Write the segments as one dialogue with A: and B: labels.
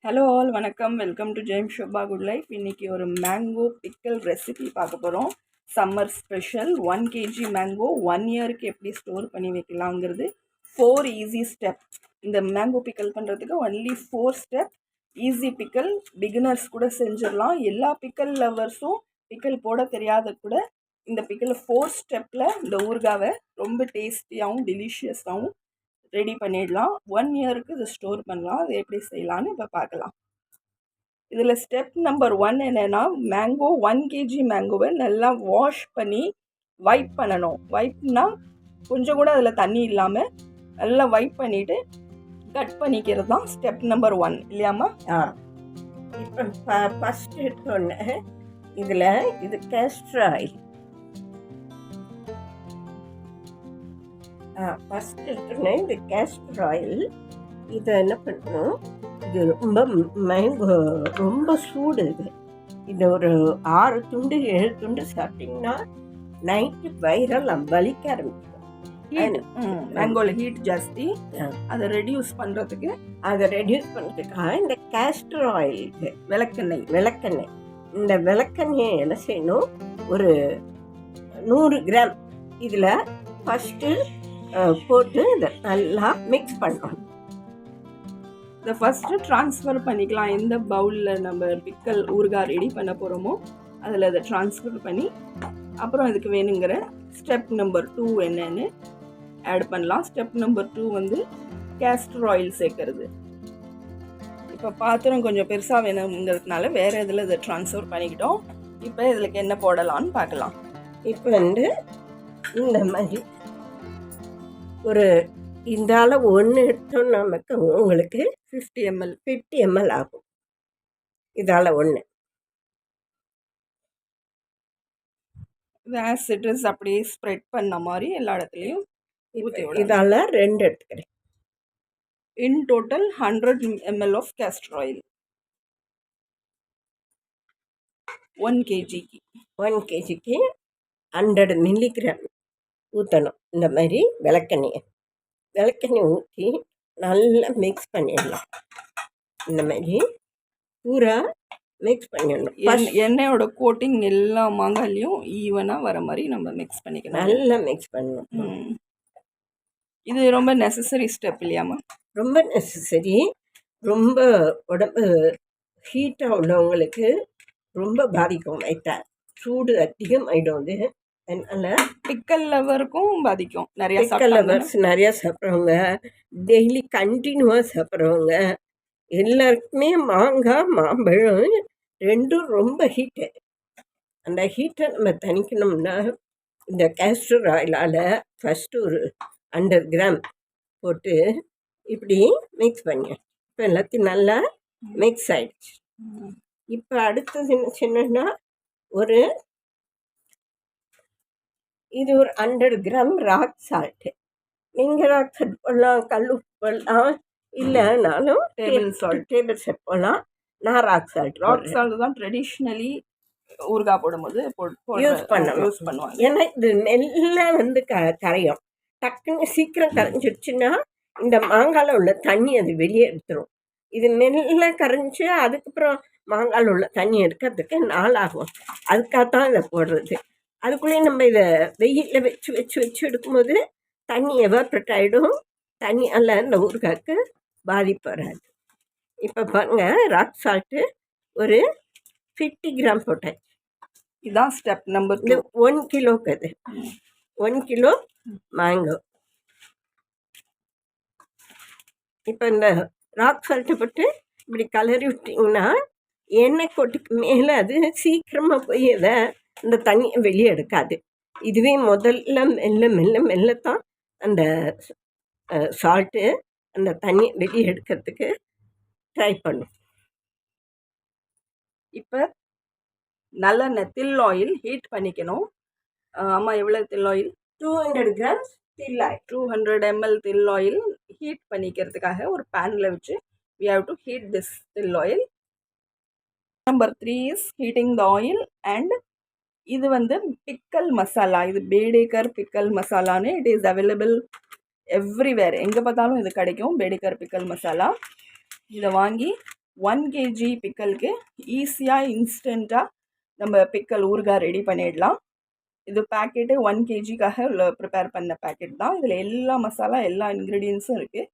A: Hello all வணக்கம். Welcome to Jeyam Shoba good life. இன்றைக்கி ஒரு மேங்கோ பிக்கல் ரெசிபி பார்க்க போகிறோம். சம்மர் ஸ்பெஷல் 1 kg மேங்கோ 1 இயருக்கு எப்படி ஸ்டோர் பண்ணி வைக்கலாங்கிறது 4 ஈஸி ஸ்டெப். இந்த மேங்கோ பிக்கல் பண்ணுறதுக்கு ஒன்லி 4 ஸ்டெப். ஈஸி பிக்கல், பிகினர்ஸ் கூட செஞ்சிடலாம். எல்லா பிக்கல் லவர்ஸும் பிக்கல் போட தெரியாத கூட இந்த பிக்கல் 4 ஸ்டெப்பில் இந்த ஊறுகாவை ரொம்ப டேஸ்டியாகவும் டெலிஷியஸாகவும் ரெடி பண்ணிடலாம். 1 இயருக்கு இதை ஸ்டோர் பண்ணலாம். அது எப்படி செய்யலான்னு இப்போ பார்க்கலாம். இதில் ஸ்டெப் நம்பர் 1 என்னென்னா, மேங்கோ 1 kg மேங்கோவை நல்லா வாஷ் பண்ணி வைப் பண்ணணும். வைப்னா கொஞ்சம் கூட அதில் தண்ணி இல்லாமல் நல்லா வைப் பண்ணிவிட்டு கட் பண்ணிக்கிறது தான் ஸ்டெப் நம்பர் 1 இல்லையாம்மா?
B: இப்போ ஃபஸ்ட் எடுத்தோடனே இதில் இது கேஸ்டர் ஆயில். ஃபஸ்ட் எடுத்தோடனே இது கேஸ்டர் ஆயில். இதை என்ன பண்ணணும், இது ரொம்ப மேங்கோ ரொம்ப சூடு. இது ஒரு 6 துண்டு 7 துண்டு சாப்பிட்டிங்கன்னா நைட்டு வயிறெல்லாம் வலிக்க ஆரம்பிக்கும்.
A: மேங்கோவில் ஹீட் ஜாஸ்தி. அதை ரெடியூஸ் பண்ணுறதுக்காக
B: இந்த கேஸ்டர் ஆயில் விளக்கெண்ணெய் இந்த விளக்கெண்ணெயை என்ன செய்யணும், ஒரு 100 கிராம் இதில் ஃபஸ்ட்டு போட்டு இதை நல்லா மிக்ஸ் பண்ணணும்.
A: இதை ஃபஸ்ட்டு ட்ரான்ஸ்ஃபர் பண்ணிக்கலாம். எந்த பவுலில் நம்ம பிக்கல் ஊறுகாய் ரெடி பண்ண போகிறோமோ அதில் அதை ட்ரான்ஸ்ஃபர் பண்ணி அப்புறம் இதுக்கு வேணுங்கிற ஸ்டெப் நம்பர் 2 என்னென்னு ஆட் பண்ணலாம். ஸ்டெப் நம்பர் 2 வந்து கேஸ்டர் ஆயில் சேர்க்கறது. இப்போ பாத்திரம் கொஞ்சம் பெருசாக வேணுங்கிறதுனால வேறு இதில் இதை ட்ரான்ஸ்ஃபர் பண்ணிக்கிட்டோம். இப்போ இதில் என்ன போடலான்னு பார்க்கலாம்.
B: இப்போ வந்து இந்த மாதிரி ஒரு இந்த அளவு ஒன்று எடுத்தோம், நமக்கு உங்களுக்கு 50 ml ஆகும். இதால் ஒன்று
A: ஆஸ் இட் இஸ் அப்படியே ஸ்ப்ரெட் பண்ண மாதிரி எல்லா இடத்துலையும்
B: இதால் 2 எடுத்துக்கிறேன்.
A: In total 100 ml of castor oil 1 kgக்கு
B: 100 மில்லிகிராம் ஊற்றணும். இந்த மாதிரி விளக்கெண்ணெய் ஊற்றி நல்லா மிக்ஸ் பண்ணிடலாம். இந்த மாதிரி பூரா மிக்ஸ் பண்ணிடணும்.
A: எண்ணெயோட கோட்டிங் எல்லா மாங்காயிலையும் ஈவனாக வர மாதிரி நம்ம மிக்ஸ் பண்ணிக்கணும்.
B: நல்லா மிக்ஸ் பண்ணணும்.
A: இது ரொம்ப நெசசரி ஸ்டெப் இல்லையாம்மா?
B: ரொம்ப நெசசரி. ரொம்ப உடம்பு ஹீட்டாக உள்ளவங்களுக்கு ரொம்ப பாதிக்கும். லைட்டாக சூடு அதிகமாகிடும். அது அதனால்
A: பிக்கல் லவருக்கும் பாதிக்கும்.
B: நிறையா சாப்பிட்றவங்க, டெய்லி கண்டினியூவாக சாப்பிட்றவங்க எல்லாருக்குமே மாங்காய் மாம்பழம் 2ம் ரொம்ப ஹீட்டு. அந்த ஹீட்டை நம்ம தணிக்கணும்னா இந்த கேஸ்டர் ஆயிலால் ஃபஸ்ட்டு ஒரு 100 கிராம் போட்டு இப்படி மிக்ஸ் பண்ணி இப்போ எல்லாத்தையும் நல்லா மிக்ஸ் ஆகிடுச்சு. இப்போ அடுத்தது என்ன சின்னன்னா, இது ஒரு 100 கிராம் ராக் சால்ட்டு. நீங்கள் ராக் சால்ட் போடலாம், கல் உப்பு போடலாம், இல்லைனாலும் டேபிள் சால்ட் போடலாம். நான் ராக் சால்ட்
A: தான் ட்ரெடிஷ்னலி ஊறுகாய் போடும்போது யூஸ் பண்ணுவாங்க.
B: ஏன்னா இது மெல்ல வந்து கரையும். டக்குன்னு சீக்கிரம் கரைஞ்சிடுச்சுன்னா இந்த மாங்காயில் உள்ள தண்ணி அது வெளியே எடுத்துரும். இது மெல்ல கரைஞ்சி அதுக்கப்புறம் மாங்காயில் உள்ள தண்ணி எடுக்கிறதுக்கு நாளாகும். அதுக்காகத்தான் இதை போடுறது. அதுக்குள்ளேயே நம்ம இதை வெயிலில் வச்சு எடுக்கும்போது தண்ணி எவாப்ரேட் ஆகிடும். தண்ணியால் இந்த ஊறுகாய்க்கு பாதிப்பு வராது. இப்போ பாருங்கள், ராக் சால்ட்டு ஒரு 50 கிராம் போட்டாச்சு.
A: இதுதான் ஸ்டெப் நம்பர் 2.
B: 1 கிலோக்கு அது 1 கிலோ மேங்கோ. இப்போ இந்த ராக் சால்ட்டை போட்டு இப்படி கலரி விட்டிங்கன்னா எண்ணெய் கொட்டுக்கு மேலே அது சீக்கிரமாக போய் இந்த தண்ணியை வெளியே எடுக்காது. இதுவே முதல்ல மெல்லத்தான் அந்த சால்ட்டு அந்த தண்ணி வெளியே எடுக்கிறதுக்கு ட்ரை பண்ணும்.
A: இப்போ நல்லெண்ணெய் தில் ஆயில் ஹீட் பண்ணிக்கணும். அம்மா எவ்வளோ தில் ஆயில்?
B: 200 கிராம்ஸ் தில் ஆயில்.
A: 200 ml தில் ஆயில் ஹீட் பண்ணிக்கிறதுக்காக ஒரு பேனில் வச்சு we have to heat this தில் oil. Number 3 is heating the oil. and இது வந்து பிக்கல் மசாலா. இது பேடேக்கர் பிக்கல் மசாலான்னு இட் இஸ் அவைலபிள் எவ்ரிவேர். எங்கே பார்த்தாலும் இது கிடைக்கும். பேடேக்கர் பிக்கல் மசாலா. இதை வாங்கி 1 கேஜி பிக்கலுக்கு ஈஸியாக இன்ஸ்டண்ட்டாக நம்ம பிக்கல் ஊறுகாய் ரெடி பண்ணிடலாம். இது பேக்கெட்டு 1 கேஜிக்காக உள்ள ப்ரிப்பேர் பண்ண பேக்கெட் தான். இதில் எல்லா மசாலா எல்லா இன்க்ரீடியன்ஸும் இருக்குது.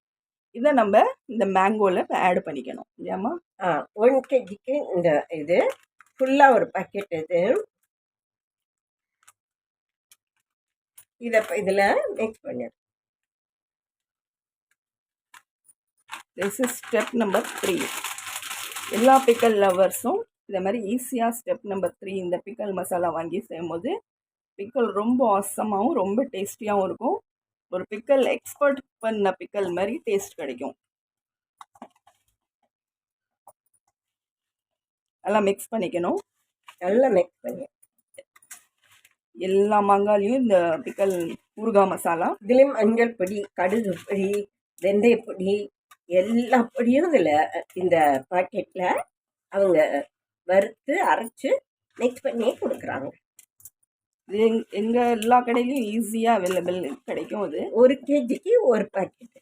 A: இதை நம்ம இந்த மேங்கோவில் ஆட் பண்ணிக்கணும் இல்லையாம்மா?
B: 1 கேஜிக்கு இந்த இது ஃபுல்லாக ஒரு பாக்கெட் இது. இதை இதில் மிக்ஸ் பண்ணிடும்.
A: This is step number 3. எல்லா பிக்கல் லவர்ஸும் இதை மாதிரி ஈஸியாக ஸ்டெப் நம்பர் 3 இந்த பிக்கல் மசாலா வாங்கி செய்யும்போது பிக்கல் ரொம்ப ஆசமாகவும் ரொம்ப டேஸ்டியாகவும் இருக்கும். ஒரு பிக்கல் எக்ஸ்பர்ட் பண்ண பிக்கல் மாதிரி டேஸ்ட் கிடைக்கும். நல்லா மிக்ஸ் பண்ணிக்கணும்.
B: நல்லா மிக்ஸ் பண்ணி
A: எல்லா மாங்காயிலையும் இந்த பிக்கல் ஊறுகாய் மசாலா.
B: இதுலேயும் மஞ்சள் பொடி, கடுகு பொடி, வெந்தயப்பொடி எல்லா பொடியும் இதில் இந்த பாக்கெட்டில் அவங்க வறுத்து அரைச்சி மிக்ஸ் பண்ணி கொடுக்குறாங்க.
A: இது எங்கள் எல்லா கடையிலையும் ஈஸியாக அவைலபிள் கிடைக்கும். இது
B: 1 கேஜிக்கு ஒரு பாக்கெட்டு.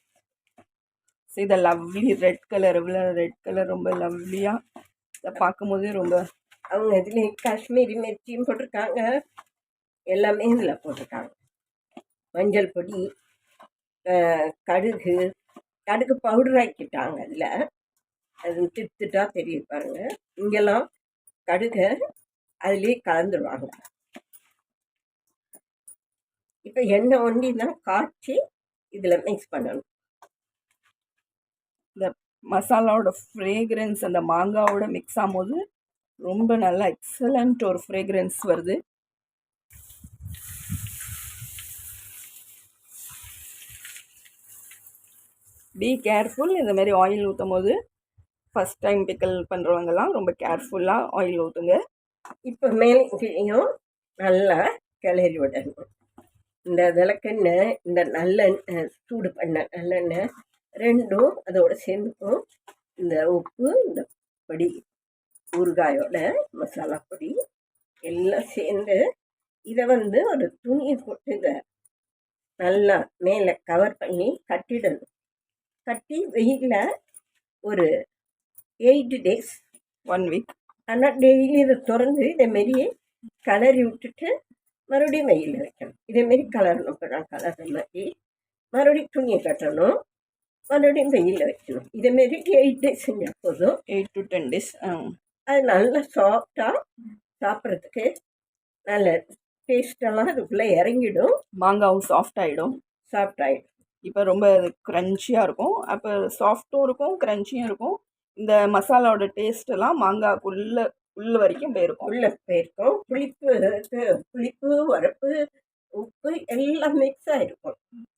A: ஸோ இதை லவ்லி ரெட் கலர், இவ்வளோ ரெட் கலர் ரொம்ப லவ்லியாக இதை பார்க்கும்போதே ரொம்ப.
B: அவங்க இதுலேயும் காஷ்மீரி மிர்ச்சியும் போட்டிருக்காங்க, எல்லாமே இதில் போட்டிருக்காங்க. மஞ்சள் பொடி, கடுகு கடுகு பவுடர் ஆக்கிட்டாங்க. அதில் அது திட்டுட்டா தெரியும் பாருங்க. இங்கெல்லாம் கடுகை அதுலேயே கலந்துருவாங்க. இப்போ எண்ணெய் ஒண்டி தான் காய்ச்சி இதில் மிக்ஸ் பண்ணணும்.
A: இந்த மசாலாவோட ஃப்ரேக்ரன்ஸ் அந்த மாங்காவோட மிக்ஸ் ஆகும்போது ரொம்ப நல்லா எக்ஸலண்ட் ஒரு ஃப்ரேக்ரன்ஸ் வருது. Be careful. இந்த மாதிரி ஆயில் ஊற்றும் போது ஃபஸ்ட் டைம் பிக்கல் பண்ணுறவங்கலாம் ரொம்ப கேர்ஃபுல்லாக ஆயில் ஊற்றுங்க.
B: இப்போ மேலேயும் நல்லா கிளறி விடணும். இந்த விளக்கெண்ணெய், இந்த நல்லெண்ணெய், சூடு பண்ண நல்லெண்ணெய் ரெண்டும் அதோடு சேர்ந்துக்கும். இந்த உப்பு, இந்த பொடி, ஊறுகாயோட மசாலா பொடி எல்லாம் சேர்ந்து இதை ஒரு துணியை போட்டு இதை நல்லா மேலே கவர் பண்ணி கட்டிடணும். கட்டி வெயிலில் ஒரு 8 days
A: 1 week.
B: ஆனால் டெய்லி இதை திறந்து இதேமாரி கலரி விட்டுட்டு மறுபடியும் வெயிலில் வைக்கணும். இதேமாரி கலரணும். இப்போ நான் கலர்ற மாதிரி மறுபடியும் துணியை கட்டணும், மறுபடியும் வெயிலில் வைக்கணும். இதேமாரி 8 days செஞ்சால் போதும்.
A: 8 to 10 days.
B: அது நல்லா சாஃப்டாக சாப்பிட்றதுக்கு நல்ல டேஸ்டெல்லாம் அதுக்குள்ளே இறங்கிடும்.
A: மாங்காவும் சாஃப்ட் ஆகிடும். இப்போ ரொம்ப க்ரன்ச்சியாக இருக்கும். அப்போ சாஃப்ட்டும் இருக்கும், க்ரன்ச்சியும் இருக்கும். இந்த மசாலாவோட டேஸ்ட்டெல்லாம் மாங்காய்க்குள்ளே உள்ள வரைக்கும் போயிருக்கும்.
B: உள்ளே போயிருக்கும். புளிப்பு, உரப்பு, உப்பு எல்லாம் மிக்ஸ் ஆகிருக்கும்.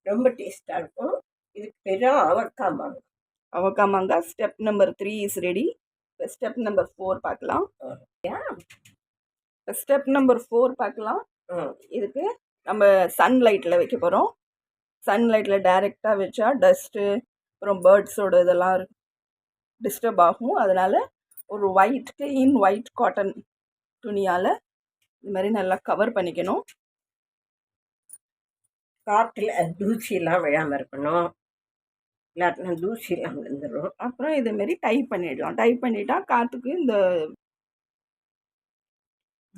B: ரொம்ப டேஸ்ட்டாக இருக்கும். இதுக்கு பேர் அவக்காய் மாங்காய்.
A: அவக்காய் மாங்காய் ஸ்டெப் நம்பர் 3 இஸ் ரெடி. இப்போ ஸ்டெப் நம்பர் 4 பார்க்கலாம். ஸ்டெப் நம்பர் 4 பார்க்கலாம். இதுக்கு நம்ம சன்லைட்டில் வைக்க போகிறோம். சன்லைட்டில் டைரெக்டாக வச்சா டஸ்ட்டு அப்புறம் பேர்ட்ஸோட இதெல்லாம் டிஸ்டர்ப் ஆகும். அதனால் ஒரு க்ளீன் ஒயிட் காட்டன் துணியால் இது மாதிரி நல்லா கவர் பண்ணிக்கணும்.
B: காற்றில் தூசியெல்லாம் விழாமல் இருக்கணும், இல்லாட்டினா தூசியெல்லாம் விழுந்துடும்.
A: அப்புறம் இதுமாரி டைப் பண்ணிடலாம். டைப் பண்ணிட்டா காற்றுக்கு இந்த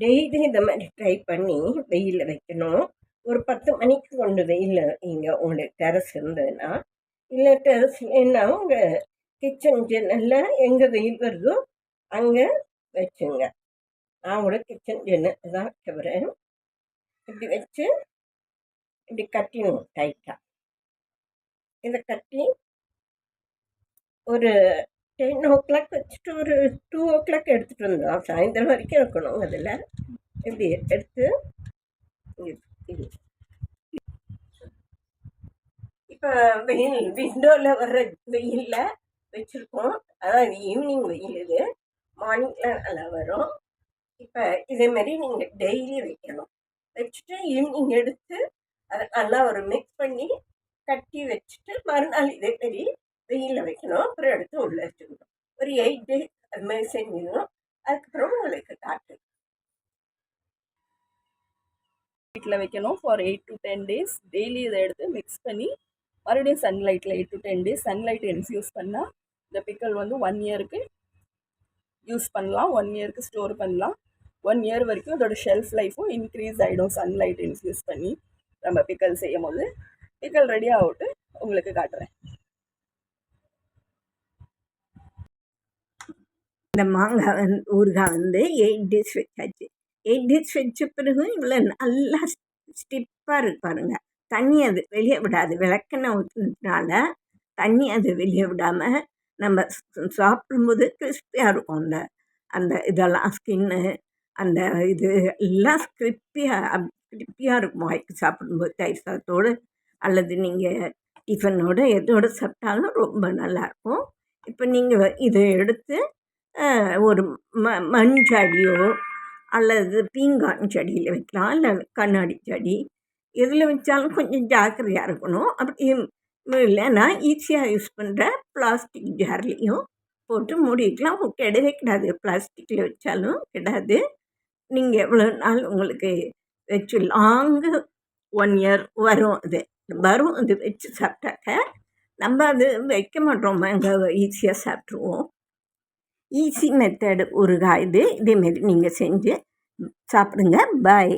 B: டெய்லி இந்த மாதிரி ட்ரை பண்ணி வெயிலில் வைக்கணும். ஒரு 10 மணிக்கு கொண்டு வெயிலில் இங்கே உங்களுக்கு டெரஸ் இருந்ததுன்னா, இல்லை டெரஸ் இல்லைன்னா உங்கள் கிச்சன் ஜன்னலில் எங்கே வெயில் வருதோ அங்கே வச்சுங்க. நான் கூட கிச்சன் ஜன்னல் தான் வைக்க போகிறேன். இப்படி வச்சு இப்படி கட்டிடணும் டைட்டாக. இதை கட்டி ஒரு 10 o'clock வச்சுட்டு ஒரு 2 o'clock எடுத்துகிட்டு வந்தோம். சாயந்தரம் வரைக்கும் இருக்கணும். அதில் இப்படி எடுத்து இப்போ வெயில் விண்டோவில் வர்ற வெயிலில் வச்சுருக்கோம். அதான் இது ஈவினிங் வெயில், இது மார்னிங்கில் நல்லா வரும். இப்போ இதேமாரி நீங்கள் டெய்லி வைக்கணும். வச்சுட்டு ஈவினிங் எடுத்து அதை நல்லா ஒரு மிக்ஸ் பண்ணி கட்டி வச்சுட்டு மறுநாள் இதேமாரி வெயிலில் வைக்கணும். அப்புறம் எடுத்து உள்ளே வச்சுக்கணும். ஒரு 8 days அது மாதிரி செஞ்சிடணும். அதுக்கப்புறம் உங்களுக்கு காட்டு
A: வீட்டில் வைக்கணும் ஃபார் 8 to 10 days. டெய்லி இதை எடுத்து மிக்ஸ் பண்ணி மறுபடியும் சன்லைட்டில் 8 to 10 days சன்லைட் இன்ஃப்யூஸ் பண்ணால் இந்த பிக்கல் 1 yearக்கு யூஸ் பண்ணலாம். 1 இயருக்கு ஸ்டோர் பண்ணலாம். 1 இயர் வரைக்கும் அதோட ஷெல்ஃப் லைஃப்பும் இன்க்ரீஸ் ஆகிடும் சன்லைட் யூஸ் பண்ணி நம்ம பிக்கல் செய்யும் போது. பிக்கல் ரெடி ஆகிட்டு உங்களுக்கு காட்டுறேன்.
B: இந்த மாங்காய் ஊறுகாய் 8 டேஸ் வச்சாச்சு. 8 டேஸ் வச்ச பிறகு இவ்வளோ நல்லா ஸ்டிப்பாக இருக்கு பாருங்க. தண்ணி அது வெளியே விடாது. விளக்கெண்ணெய் ஊற்றுனதுனால தண்ணி அது வெளியே விடாமல் நம்ம சாப்பிடும்போது கிறிஸ்பியாக இருக்கும். அந்த அந்த இதெல்லாம் ஸ்கின்னு அந்த இது எல்லாம் கிரிப்பியாக இருக்கும் வாய்க்கு சாப்பிடும்போது. தயிர் சாதத்தோடு அல்லது நீங்கள் டிஃபனோடு எதோடு சாப்பிட்டாலும் ரொம்ப நல்லாயிருக்கும். இப்போ நீங்கள் இதை எடுத்து ஒரு மண் செடியோ அல்லது பீங்கான் செடியில் வைக்கலாம், இல்லை கண்ணாடி செடி எதில் வச்சாலும் கொஞ்சம் ஜாக்கிரதையாக இருக்கணும். அப்படி இல்லைன்னா ஈஸியாக யூஸ் பண்ணுற பிளாஸ்டிக் ஜார்லேயும் போட்டு மூடிக்கலாம். கெடவே கிடாது. பிளாஸ்டிக்கில் வச்சாலும் கிடாது. நீங்கள் எவ்வளோ நாள் உங்களுக்கு வச்சு லாங்கு 1 இயர் வரும். அது வச்சு சாப்பிட்டாக்க நம்ம அது வைக்க மாட்டோம். மேங்காவை ஈஸியாக சாப்பிட்ருவோம். ஈஸி மெத்தடு ஊறுகாய் இது. இதேமாரி நீங்கள் செஞ்சு சாப்பிடுங்க. பாய்.